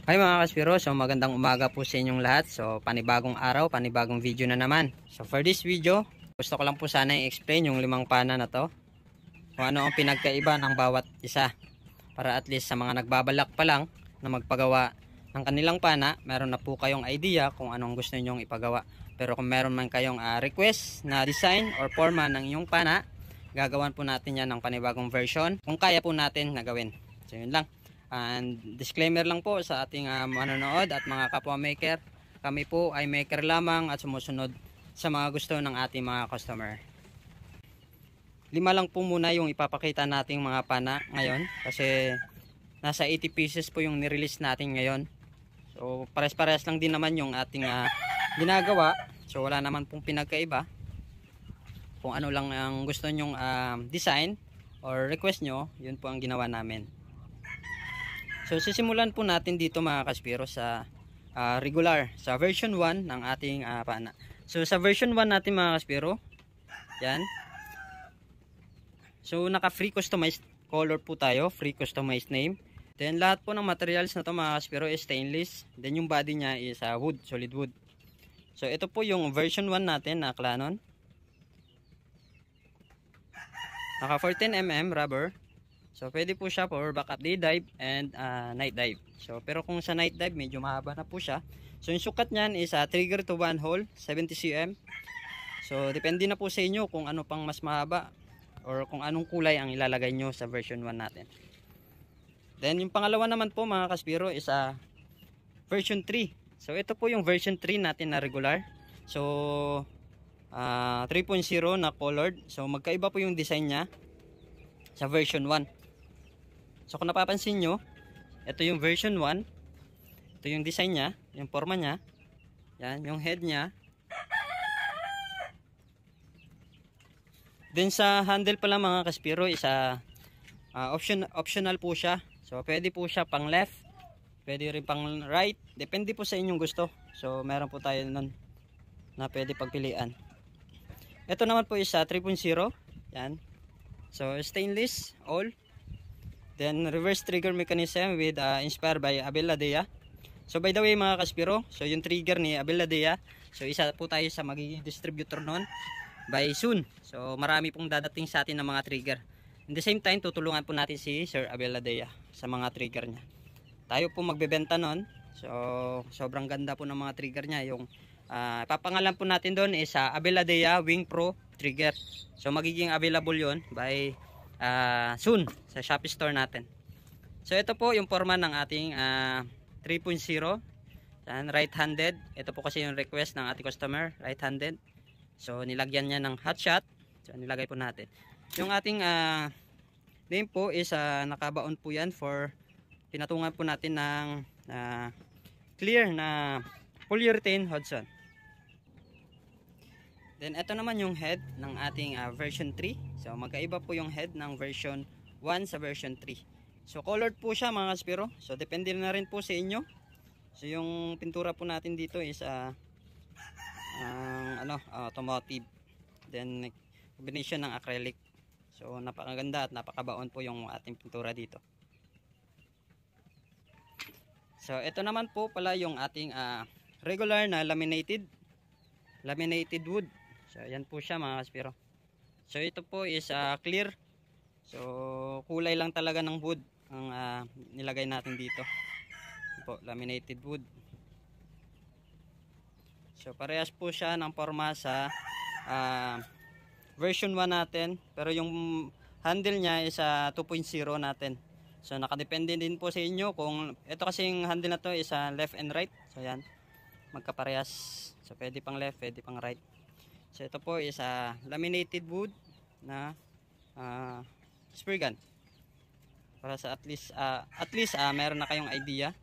Hi mga kaspiro, so magandang umaga po sa inyong lahat. So panibagong araw, panibagong video na naman. So for this video, gusto ko lang po sana i-explain yung limang pana na to. Kung ano ang pinagkaiba ng bawat isa. Para at least sa mga nagbabalak pa lang na magpagawa ng kanilang pana, meron na po kayong idea kung anong gusto ninyong ipagawa. Pero kung meron man kayong request na design or forma ng inyong pana, gagawan po natin yan ng panibagong version kung kaya po natin na gawin. So yun lang. And disclaimer lang po sa ating manonood at mga kapwa maker, kami po ay maker lamang at sumusunod sa mga gusto ng ating mga customer. 5 lang po muna yung ipapakita nating mga pana ngayon kasi nasa 80 pieces po yung nirelease natin ngayon. So pares-pares lang din naman yung ating ginagawa. So wala naman pong pinagkaiba. Kung ano lang ang gusto nyong design or request nyo, yun po ang ginawa namin. So sisimulan po natin dito mga kaspiro sa regular, sa version 1 ng ating pana. So sa version 1 natin mga kaspiro, yan. So naka free customized color po tayo, free customized name. Then lahat po ng materials na to mga kaspiro is stainless. Then yung body niya is wood, solid wood. So ito po yung version 1 natin na Clanon. Naka 14mm rubber. So pwede po siya for backup day dive and night dive. So pero kung sa night dive medyo mahaba na po siya. So yung sukat niyan is trigger to one hole 70 cm. So depende na po sa inyo kung ano pang mas mahaba or kung anong kulay ang ilalagay nyo sa version 1 natin. Then yung pangalawa naman po mga kaspiro is version 3. So ito po yung version 3 natin na regular. So 3.0 na colored. So magkaiba po yung design niya sa version 1. So kung napapansin nyo, ito yung version 1. Ito yung design niya, yung forma niya. Yan, yung head niya. Then sa handle pala mga kaspiro is optional po siya. So pwede po siya pang left, pwede rin pang right. Depende po sa inyong gusto. So meron po tayo nun na pwede pagpilian. Ito naman po is 3.0. Yan. So stainless all. Then reverse trigger mechanism with inspired by Abeladea. So by the way mga kaspiro, so yung trigger ni Abeladea, so isa po tayo sa magiging distributor noon by soon. So marami pong dadating sa atin ng mga trigger. In the same time, tutulungan po natin si Sir Abeladea sa mga trigger niya. Tayo po magbebenta noon. So sobrang ganda po ng mga trigger niya. Yung papangalan po natin doon is Abeladea Wing Pro trigger. So magiging available yon by soon sa Shopee store natin. So ito po yung forma ng ating 3.0 right-handed. Ito po kasi yung request ng ating customer, right-handed. So nilagyan niya ng hot shot. So nilagay po natin. Yung ating name po is nakabaon po yan for pinatungan po natin ng clear na polyurethane Hudson. Then ito naman yung head ng ating version 3. So magkaiba po yung head ng version 1 sa version 3. So colored po siya mga kaspiro. So depende na rin po sa inyo. So yung pintura po natin dito is automotive. Then combination ng acrylic. So napakaganda at napakabaon po yung ating pintura dito. So ito naman po pala yung ating regular na laminated wood. So yan po siya mga kaspiro. So ito po is clear. So kulay lang talaga ng wood ang nilagay natin dito. Ito po, laminated wood. So parehas po siya ng forma sa version 1 natin. Pero yung handle niya is 2.0 natin. So nakadepende din po sa inyo kung ito kasing handle na to is left and right. So yan, magkaparehas. So pwede pang left, pwede pang right. So ito po is laminated wood na spray gun. Para sa at least meron na kayong idea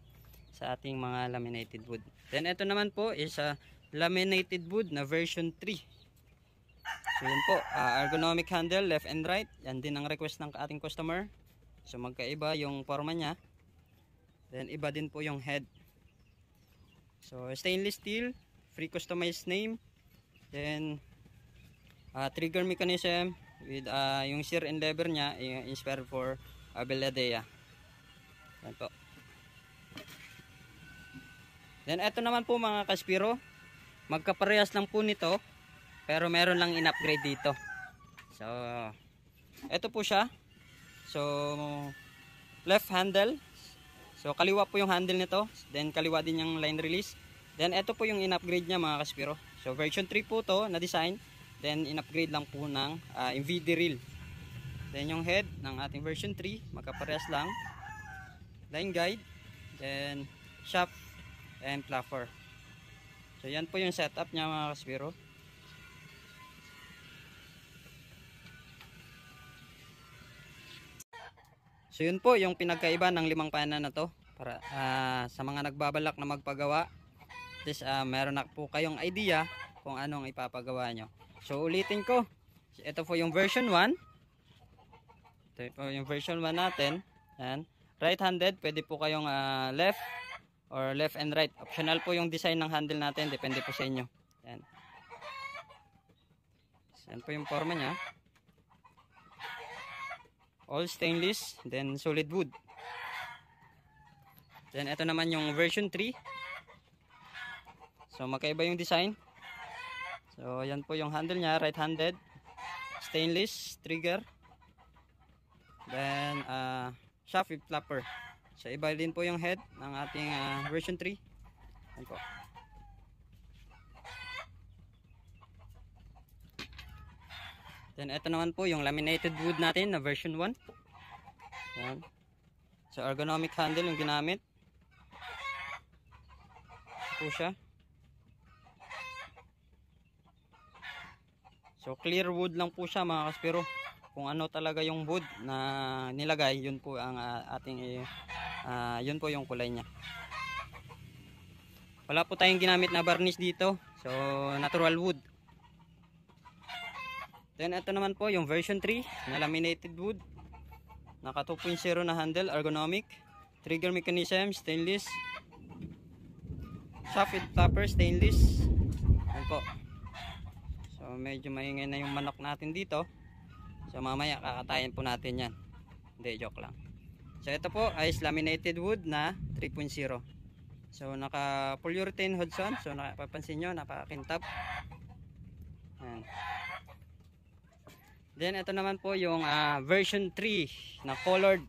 sa ating mga laminated wood. Then ito naman po is laminated wood na version 3. So yun po, ergonomic handle left and right. Yan din ang request ng ating customer. So magkaiba yung forma niya. Then iba din po yung head. So stainless steel, free customized name. Then trigger mechanism with yung shear and lever niya inspired for Abeladea. Yan po. Then ito naman po mga kaspiro, magkaparehas lang po nito, pero meron lang in-upgrade dito. So ito po siya. So left handle. So kaliwa po yung handle nito, then kaliwa din yung line release. Then ito po yung in-upgrade niya mga kaspiro. So version 3 po to na design, then in-upgrade lang po ng MVD reel. Then yung head ng ating version 3, magkaparehas lang. Line guide, then shaft and fluffer. So yan po yung setup niya mga kaspiro. So yun po yung pinagkaiba ng limang pana na to para sa mga nagbabalak na magpagawa. This meron na po kayong idea kung anong ipapagawa nyo. So ulitin ko. Ito po yung version 1. Ito po yung version 1 natin. Yan. Right-handed, pwede po kayong left or left and right. Optional po yung design ng handle natin, depende po sa inyo. Yan. Yan po yung forma niya. All stainless, then solid wood. Then ito naman yung version 3. So magkaiba yung design. So yan po yung handle niya, right-handed, stainless trigger. Then shaft with flapper. So iba din po yung head ng ating version 3. Yan po. Then ito naman po yung laminated wood natin na version 1. Yan. So ergonomic handle yung ginamit. Ito po siya. So clear wood lang po siya mga kaspiro. Kung ano talaga yung wood na nilagay, yun po ang ating yun po yung kulay niya. Wala po tayong ginamit na varnish dito. So natural wood. Then ito naman po yung version 3 na laminated wood. Naka 2.0 na handle, ergonomic. Trigger mechanism, stainless. Shaft with flapper, stainless. Yan po. So medyo maingay na yung manok natin dito. So mamaya kakatayin po natin yan. Hindi, joke lang. So ito po ay laminated wood na 3.0. So naka polyurethane Hudson. So napapansin nyo, napakintab. Yan. Then ito naman po yung version 3 na colored.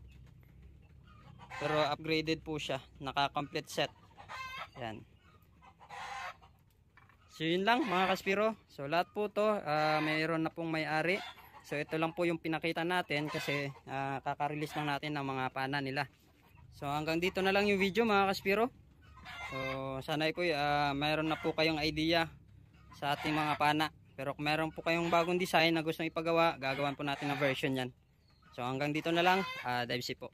Pero upgraded po siya. Naka complete set. Yan. So yun lang mga kaspiro. So lahat po to mayroon na pong may-ari. So ito lang po yung pinakita natin kasi kaka-release lang natin ng mga pana nila. So hanggang dito na lang yung video mga kaspiro. So sana po mayroon na po kayong idea sa ating mga pana. Pero kung meron po kayong bagong design na gustong ipagawa, gagawan po natin ng version yan. So hanggang dito na lang, dive po.